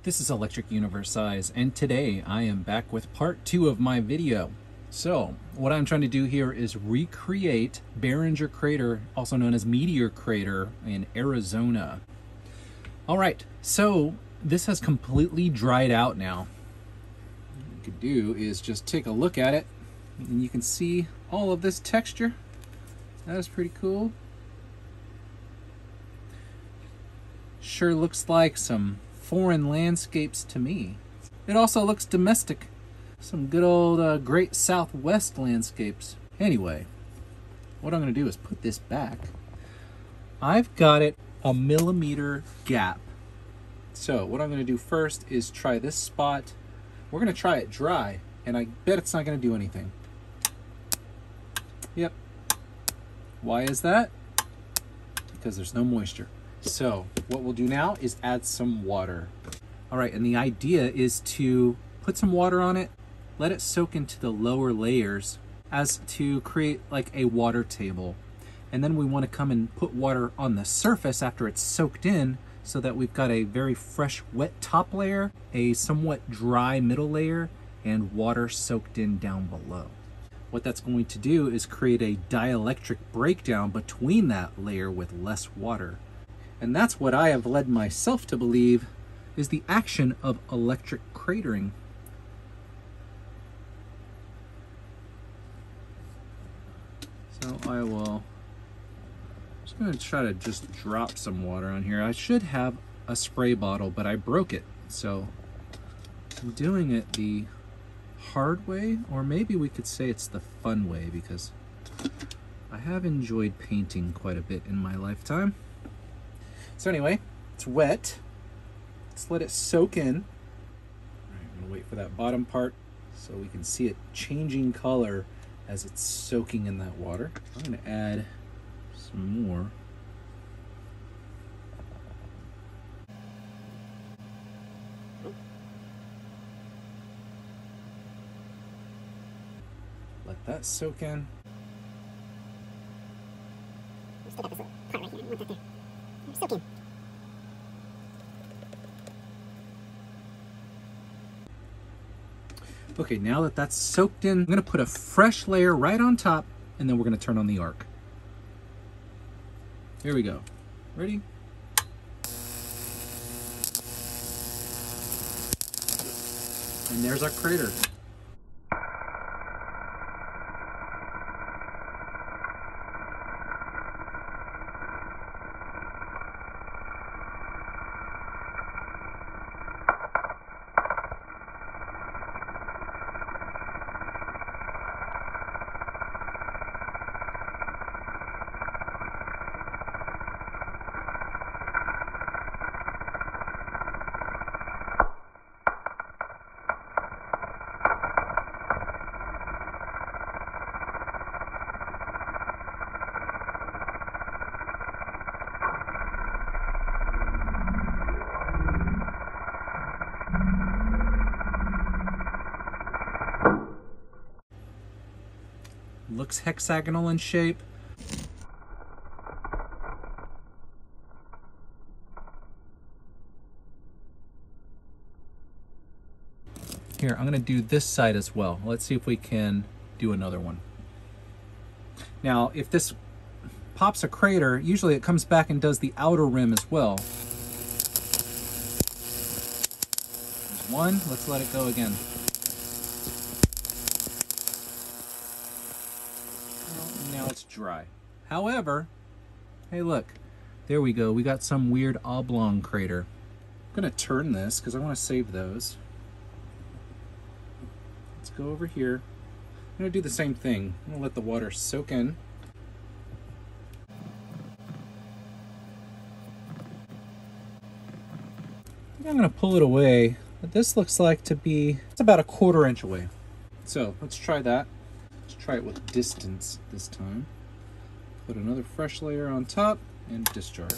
This is Electric Universe Size, and today I am back with part 2 of my video. So, what I'm trying to do here is recreate Barringer Crater, also known as Meteor Crater, in Arizona. Alright, so this has completely dried out now. What you could do is just take a look at it, and you can see all of this texture. That is pretty cool. Sure looks like some foreign landscapes to me. It also looks domestic. Some good old Great Southwest landscapes. Anyway, what I'm going to do is put this back. I've got it a millimeter gap. So what I'm going to do first is try this spot. We're going to try it dry, and I bet it's not going to do anything. Yep. Why is that? Because there's no moisture. So what we'll do now is add some water. All right, and the idea is to put some water on it, let it soak into the lower layers as to create like a water table. And then we want to come and put water on the surface after it's soaked in so that we've got a very fresh, wet top layer, a somewhat dry middle layer, and water soaked in down below. What that's going to do is create a dielectric breakdown between that layer with less water. And that's what I have led myself to believe is the action of electric cratering. So I'm just going to try to just drop some water on here. I should have a spray bottle, but I broke it. So I'm doing it the hard way, or maybe we could say it's the fun way, because I have enjoyed painting quite a bit in my lifetime. So anyway, it's wet. Let's let it soak in. All right, I'm gonna wait for that bottom part so we can see it changing color as it's soaking in that water. I'm gonna add some more. Let that soak in. Still got this little part right here. I want that there. Soak in. Okay, now that that's soaked in, I'm gonna put a fresh layer right on top, and then we're gonna turn on the arc. Here we go. Ready? And there's our crater. Looks hexagonal in shape. Here, I'm gonna do this side as well. Let's see if we can do another one. Now, if this pops a crater, usually it comes back and does the outer rim as well. There's one, let's let it go again. Now it's dry. However, hey look, there we go. We got some weird oblong crater. I'm gonna turn this because I want to save those. Let's go over here. I'm gonna do the same thing. I'm gonna let the water soak in. I think I'm gonna pull it away, but this looks like to be, it's about a 1/4 inch away. So let's try that. Let's try it with distance this time. Put another fresh layer on top and discharge.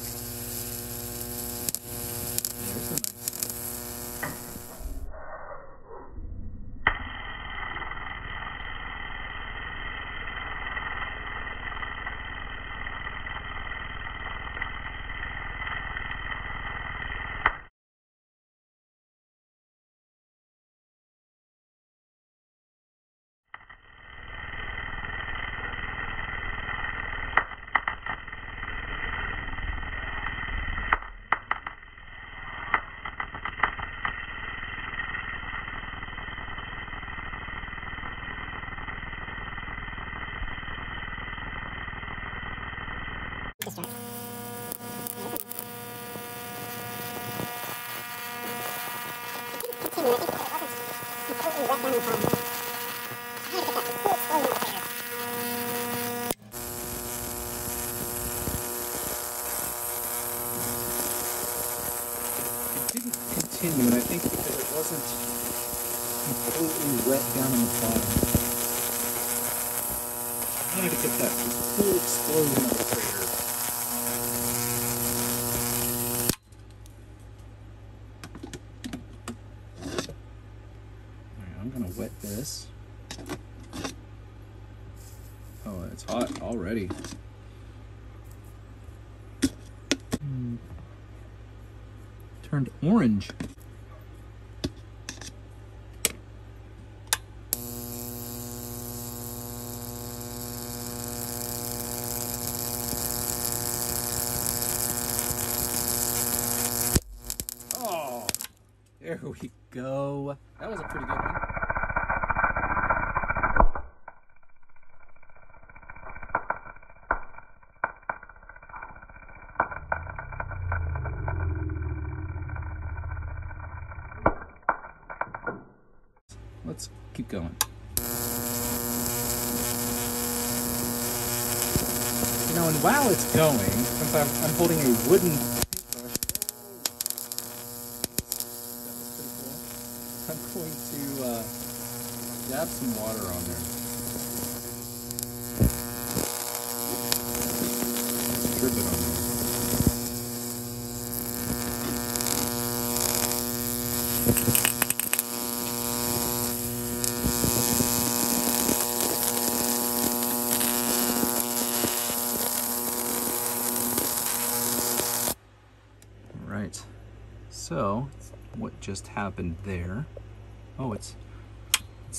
didn't continue, and I think because it wasn't completely wet down on the bottom. I wanted to get that full explosion of the crater. Alright, I'm gonna wet this. Oh, it's hot already. Turned orange. Oh, there we go. That was a pretty good one. Let's keep going. You know, and while it's going, since I'm holding a wooden paintbrush, that was pretty cool. I'm going to dab some water on there. Drip it on there. Right, so what just happened there? Oh, let's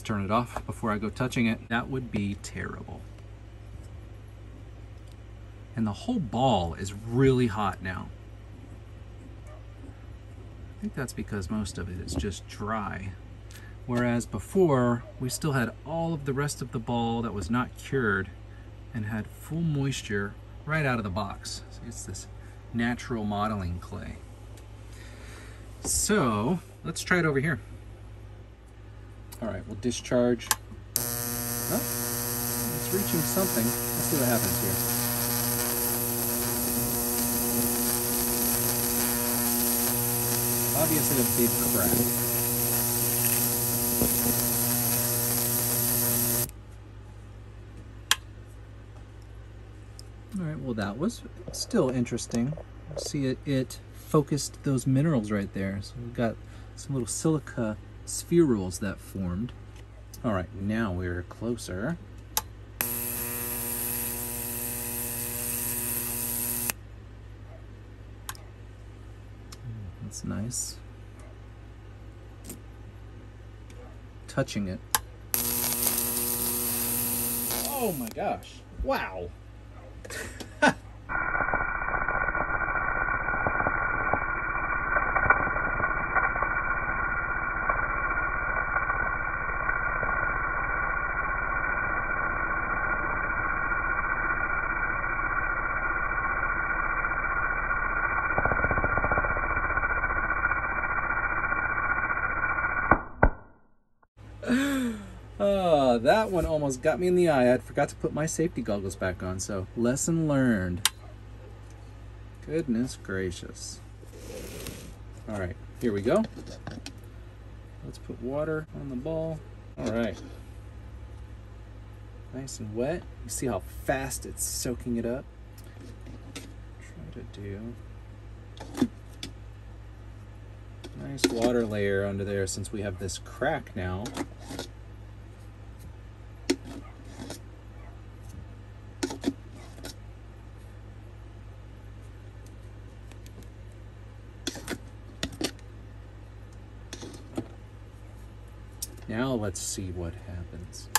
turn it off before I go touching it. That would be terrible. And the whole ball is really hot now. I think that's because most of it is just dry. Whereas before, we still had all of the rest of the ball that was not cured and had full moisture right out of the box. So it's this natural modeling clay. So let's try it over here. All right, we'll discharge. Oh, it's reaching something. Let's see what happens here. Obviously a big crack. All right, well that was still interesting. See, it focused those minerals right there. So we've got some little silica spherules that formed. All right, now we're closer. That's nice. Touching it. Oh my gosh. Wow. That one almost got me in the eye. I forgot to put my safety goggles back on, so lesson learned. Goodness gracious. All right, here we go. Let's put water on the ball. All right. Nice and wet. You see how fast it's soaking it up? Try to do nice water layer under there since we have this crack now. Now let's see what happens.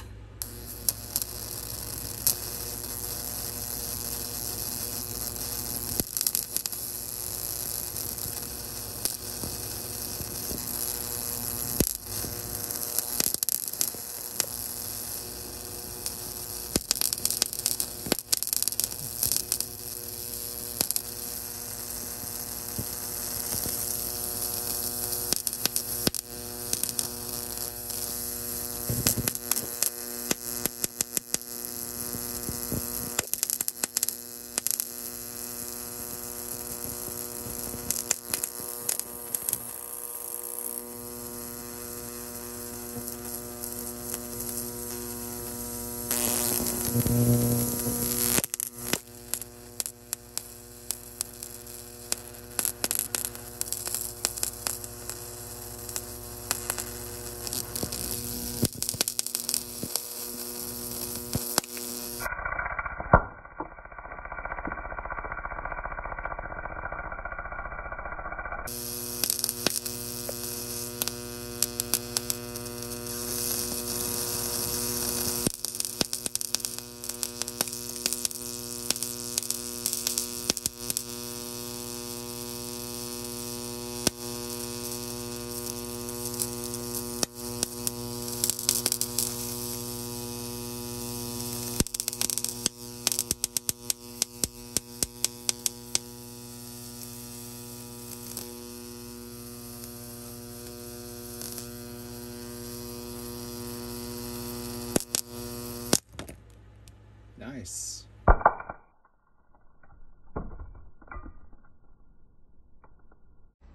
Nice.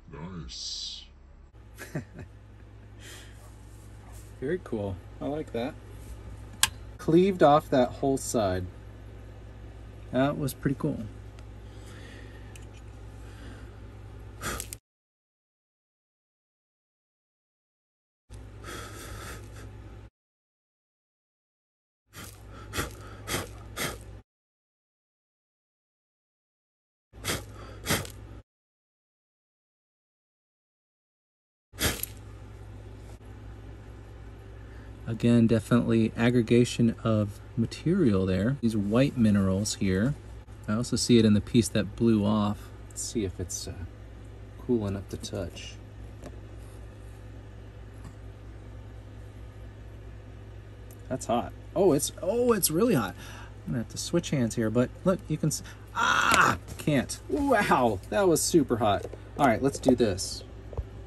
Nice. Very cool. I like that. Cleaved off that whole side. That was pretty cool. Again, definitely aggregation of material there. These white minerals here. I also see it in the piece that blew off. Let's see if it's cool enough to touch. That's hot. Oh, it's really hot. I'm gonna have to switch hands here, but look, you can can't. Wow, that was super hot. All right, let's do this.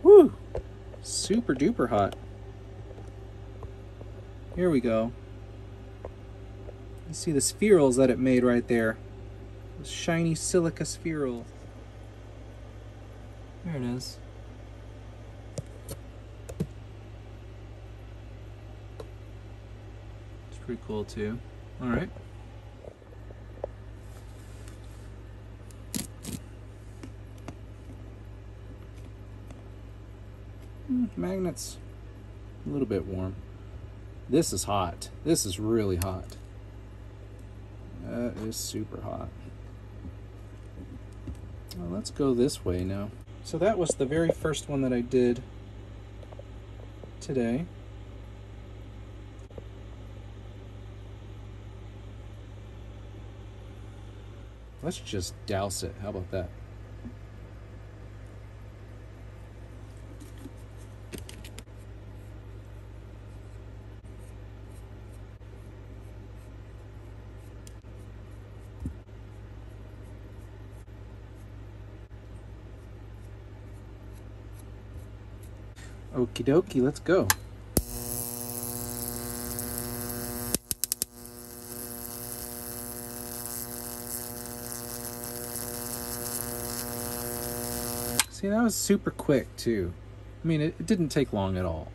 Woo! Super duper hot. Here we go. You see the spherules that it made right there. Those shiny silica spherule. There it is. It's pretty cool too. All right. Magnets. A little bit warm. This is hot. This is really hot. That is super hot. Well, let's go this way now. So that was the very first one that I did today. Let's just douse it. How about that? Okie dokie, let's go. See, that was super quick too. I mean, it didn't take long at all.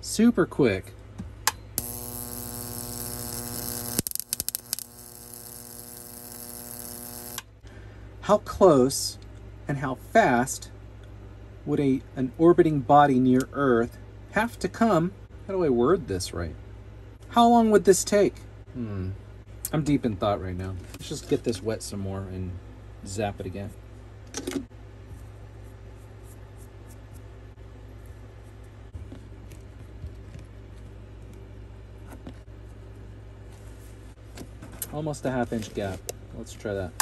Super quick. How close and how fast would an orbiting body near Earth have to come? How do I word this right? How long would this take? I'm deep in thought right now. Let's just get this wet some more and zap it again. Almost a ½ inch gap. Let's try that.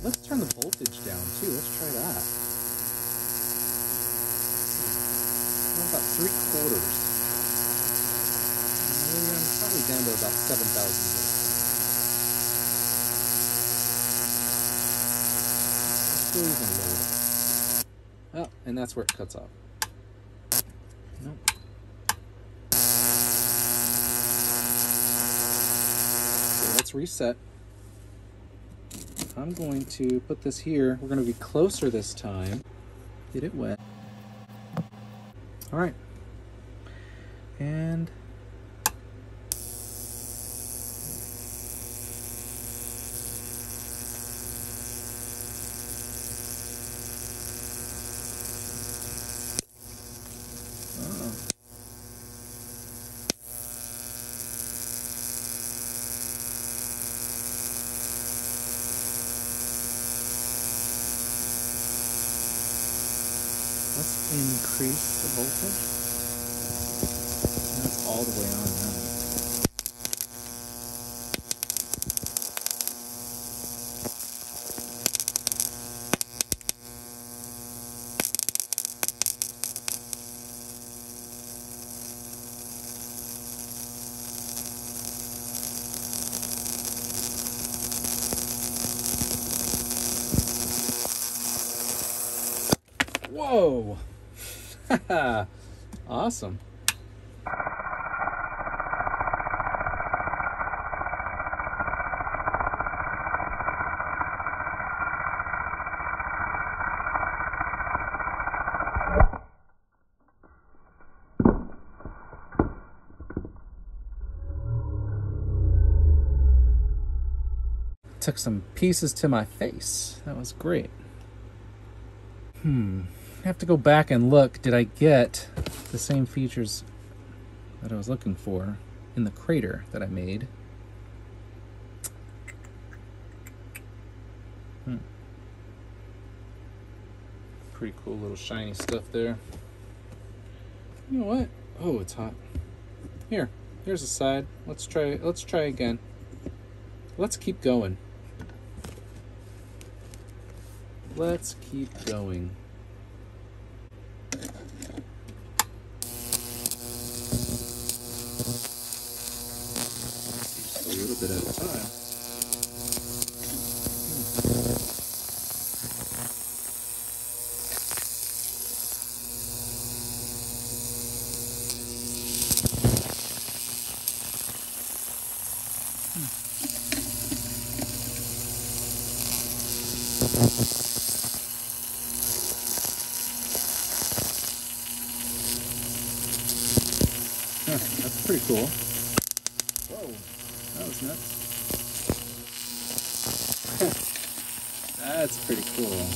Let's turn the voltage down too. Let's try that. About 3/4. I'm probably down to about 7,000 volts. Let's go even lower. Oh, and that's where it cuts off. Nope. So let's reset. I'm going to put this here. We're going to be closer this time. Get it wet. All right. And let's increase the voltage. That's all the way on now. Whoa! Awesome. Took some pieces to my face. That was great. I have to go back and look. Did I get the same features that I was looking for in the crater that I made? Pretty cool little shiny stuff there. You know what? Oh, it's hot. Here's the side. Let's try again. Let's keep going. Let's keep going. Just a little bit at a time. That's pretty cool. Whoa, that was nuts. That's pretty cool.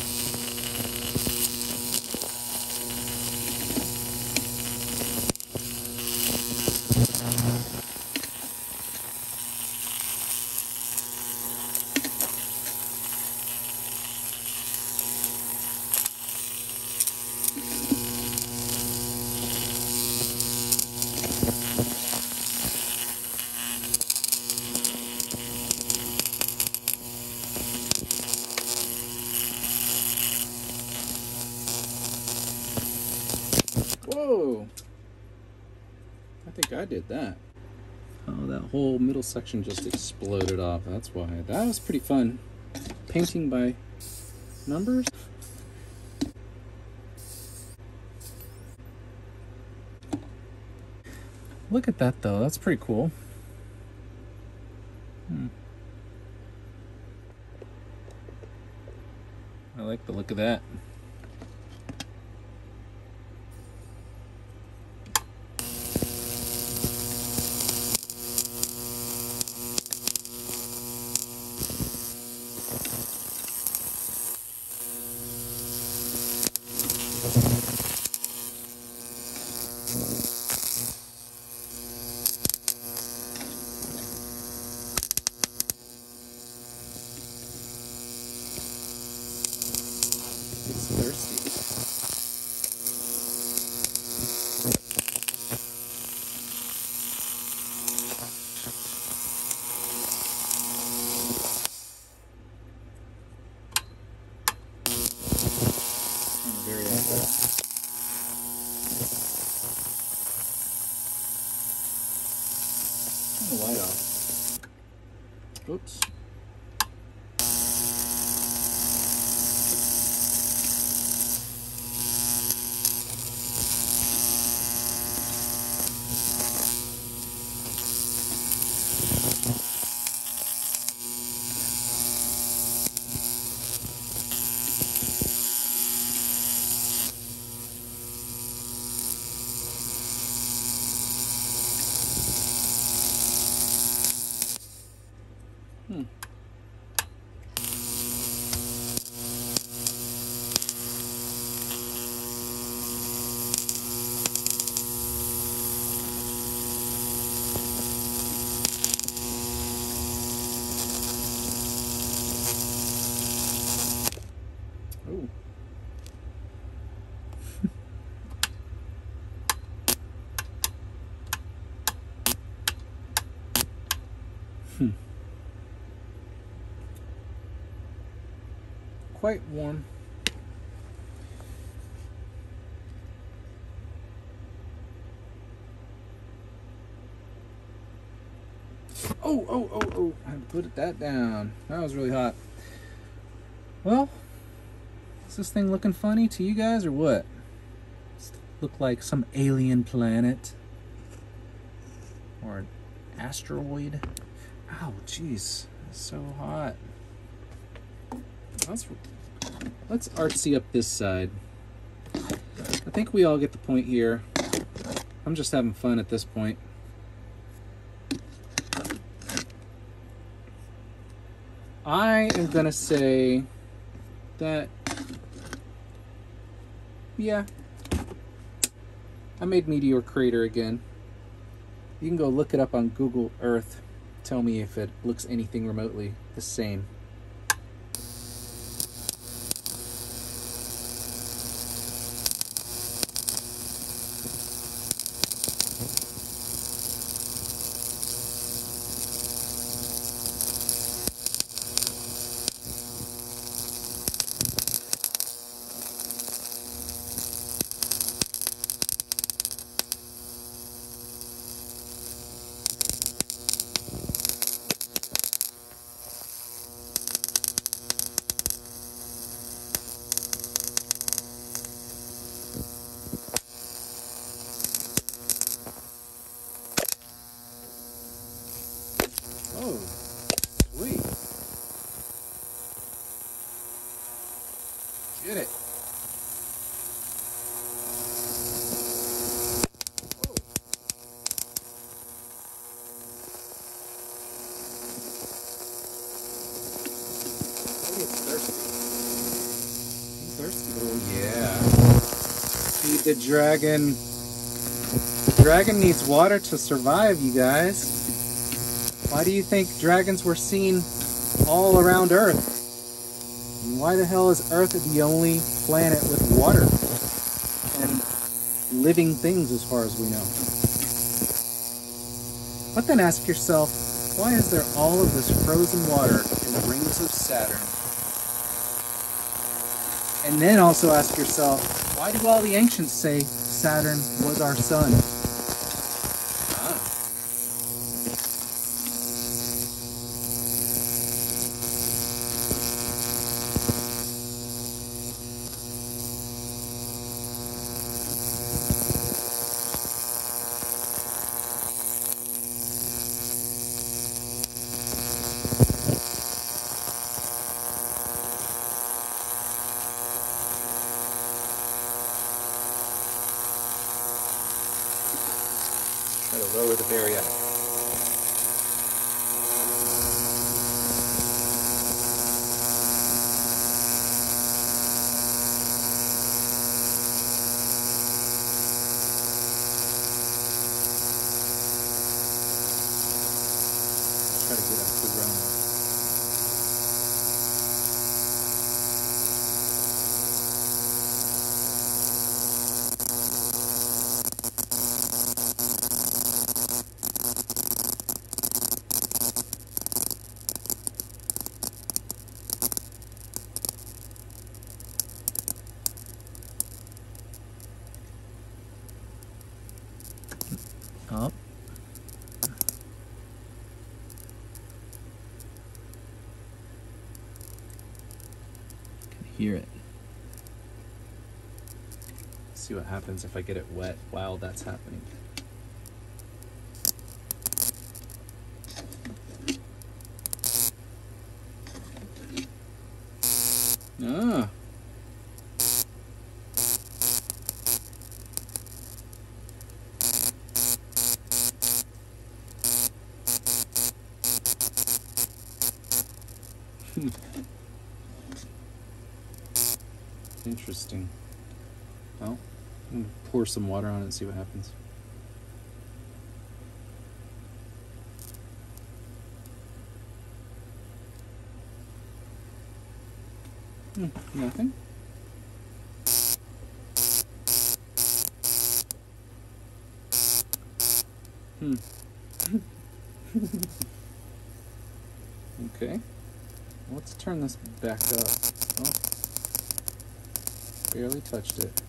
Whoa! I think I did that. Oh, that whole middle section just exploded off. That's why. That was pretty fun. Painting by numbers. Look at that though. That's pretty cool. I like the look of that. It's thirsty. I'm very active. Turn the light off. Oops. Oh. Quite warm. Oh, I put that down. That was really hot. Well, is this thing looking funny to you guys or what? look like some alien planet or an asteroid. Ow, jeez, it's so hot. Let's artsy up this side. I think we all get the point here. I'm just having fun at this point. I am gonna say that, yeah, I made Meteor Crater again. You can go look it up on Google Earth. Tell me if it looks anything remotely the same. Oh, sweet. Get it. Oh. Maybe it's thirsty. Thirsty. Oh, yeah. Feed the dragon. The dragon needs water to survive, you guys. Why do you think dragons were seen all around Earth? And why the hell is Earth the only planet with water and living things as far as we know? But then ask yourself, why is there all of this frozen water in the rings of Saturn? And then also ask yourself, why do all the ancients say Saturn was our sun? Try to lower the barrier. Try to get up to Rome. Up. Can hear it. See what happens if I get it wet while that's happening. Ah. Interesting. Well, I'm gonna pour some water on it and see what happens. Nothing. Okay. Let's turn this back up. Oh, barely touched it.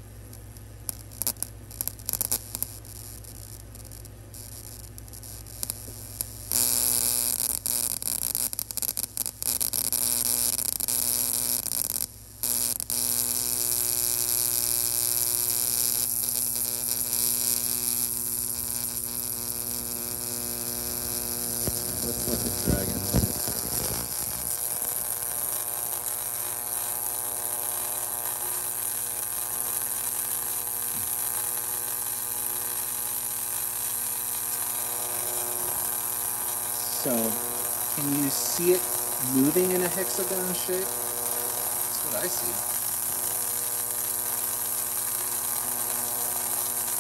So, can you see it moving in a hexagon shape? That's what I see.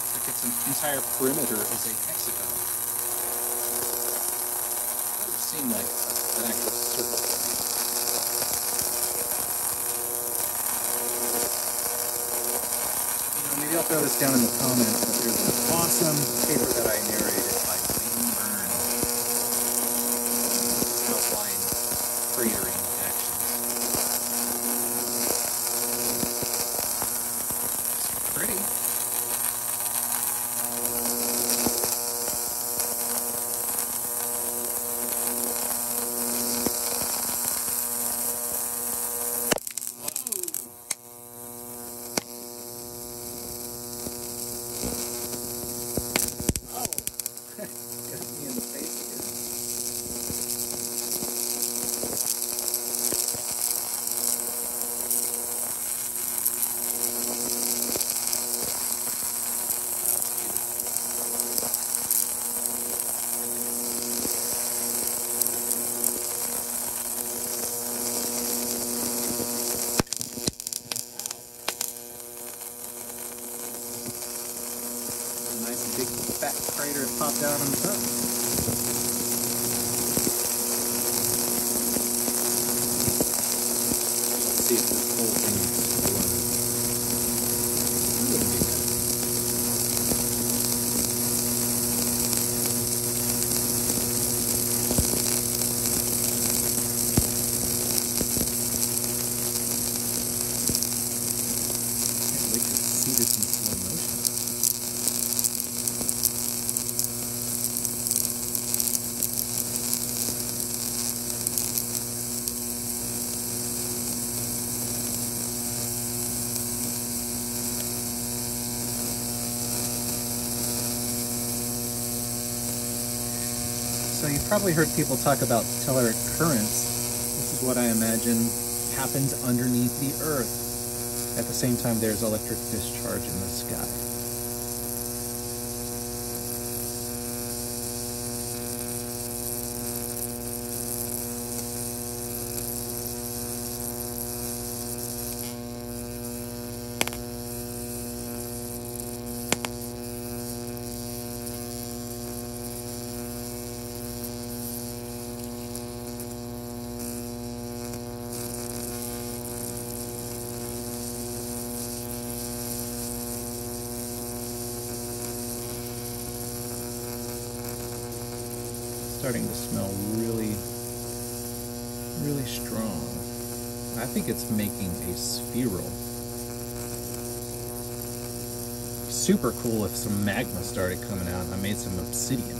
It's like its entire perimeter is a hexagon. It doesn't seem like an actual circle to me. You know, maybe I'll throw this down in the comments, but there's an awesome paper that I narrated by outline cratering actions. It's pretty. Whoa! Oh! Got me in the face again. Nice big fat crater popped out on the top. Let's see if this whole thing explodes. Can't wait to see this in slow motion. So you've probably heard people talk about telluric currents. This is what I imagine happens underneath the Earth. At the same time, there's electric discharge in the sky. Starting to smell really, really strong. I think it's making a spheral. Super cool if some magma started coming out and I made some obsidian.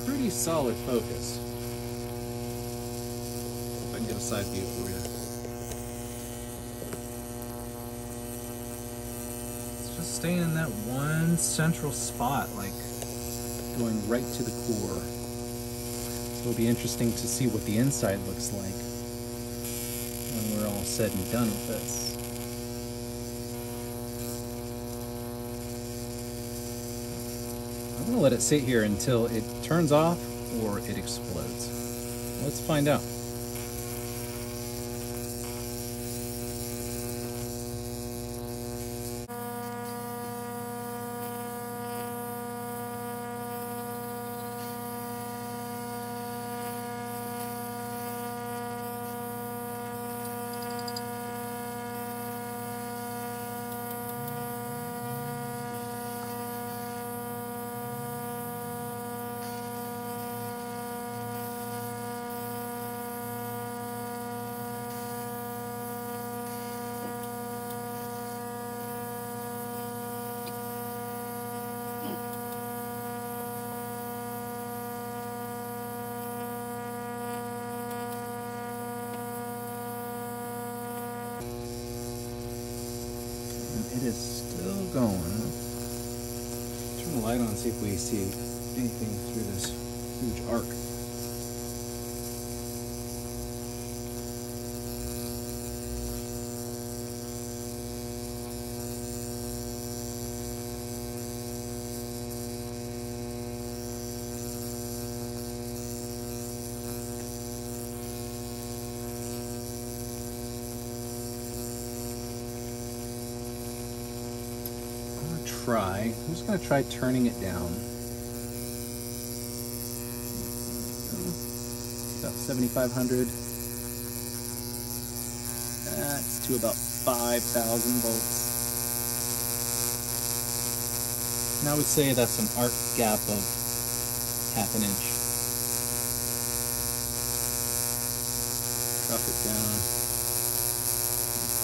Pretty solid focus. If I can get a side view for you. It's just staying in that one central spot, like going right to the core. So it'll be interesting to see what the inside looks like when we're all said and done with this. I'm gonna let it sit here until it turns off or it explodes. Let's find out. It is still going. Turn the light on and see if we see anything through this huge arc. I'm just going to try turning it down. About 7,500. That's to about 5,000 volts. And I would say that's an arc gap of half an inch. Drop it down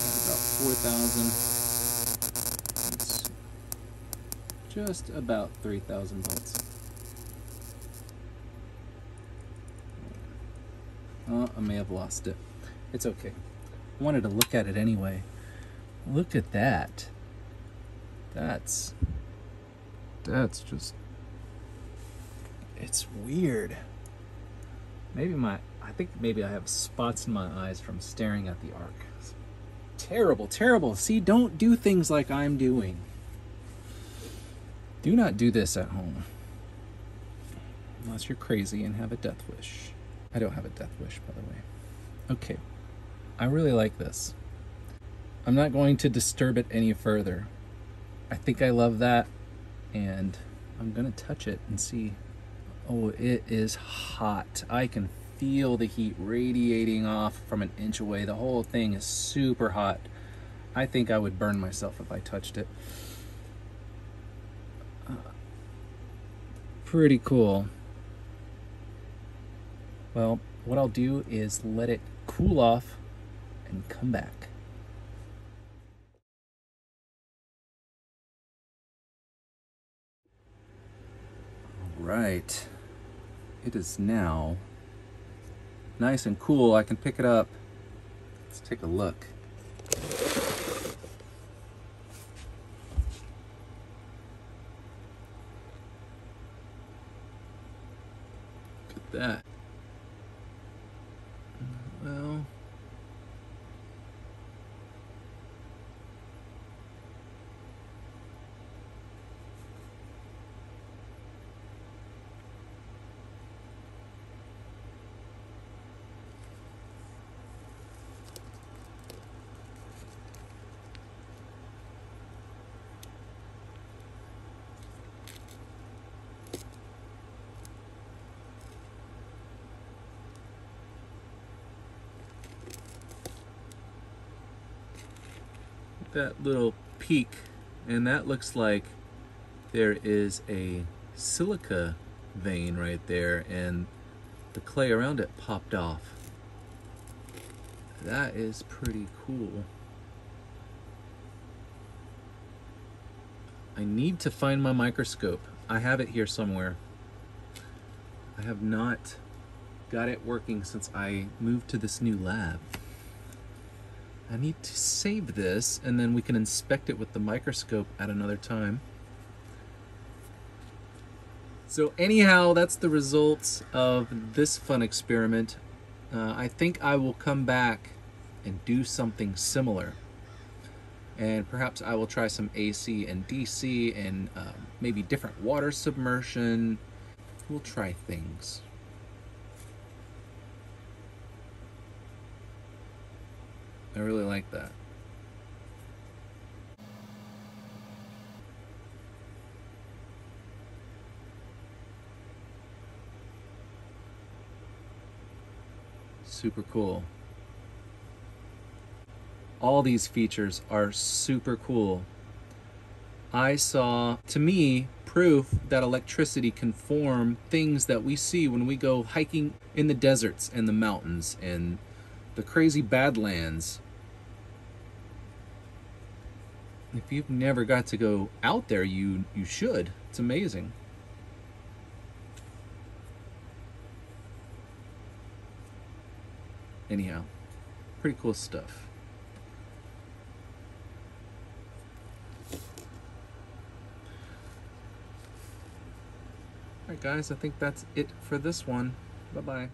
at about 4,000. Just about 3,000 volts. Oh, I may have lost it. It's okay. I wanted to look at it anyway. Look at that. That's just, it's weird. I think maybe I have spots in my eyes from staring at the arc. It's terrible, terrible. See, don't do things like I'm doing. Do not do this at home. Unless you're crazy and have a death wish. I don't have a death wish, by the way. Okay. I really like this. I'm not going to disturb it any further. I think I love that. And I'm going to touch it and see. Oh, it is hot. I can feel the heat radiating off from an inch away. The whole thing is super hot. I think I would burn myself if I touched it. Pretty cool. Well, what I'll do is let it cool off and come back. All right. It is now nice and cool. I can pick it up. Let's take a look. That. Well, that little peak, and that looks like there is a silica vein right there, and the clay around it popped off. That is pretty cool. I need to find my microscope. I have it here somewhere. I have not got it working since I moved to this new lab. I need to save this, and then we can inspect it with the microscope at another time. So anyhow, that's the results of this fun experiment. I think I will come back and do something similar. And perhaps I will try some AC and DC and maybe different water submersion. We'll try things. I really like that. Super cool. All these features are super cool. I saw, to me, proof that electricity can form things that we see when we go hiking in the deserts and the mountains and the crazy badlands. If you've never got to go out there, you should. It's amazing. Anyhow, pretty cool stuff. Alright guys, I think that's it for this one. Bye-bye.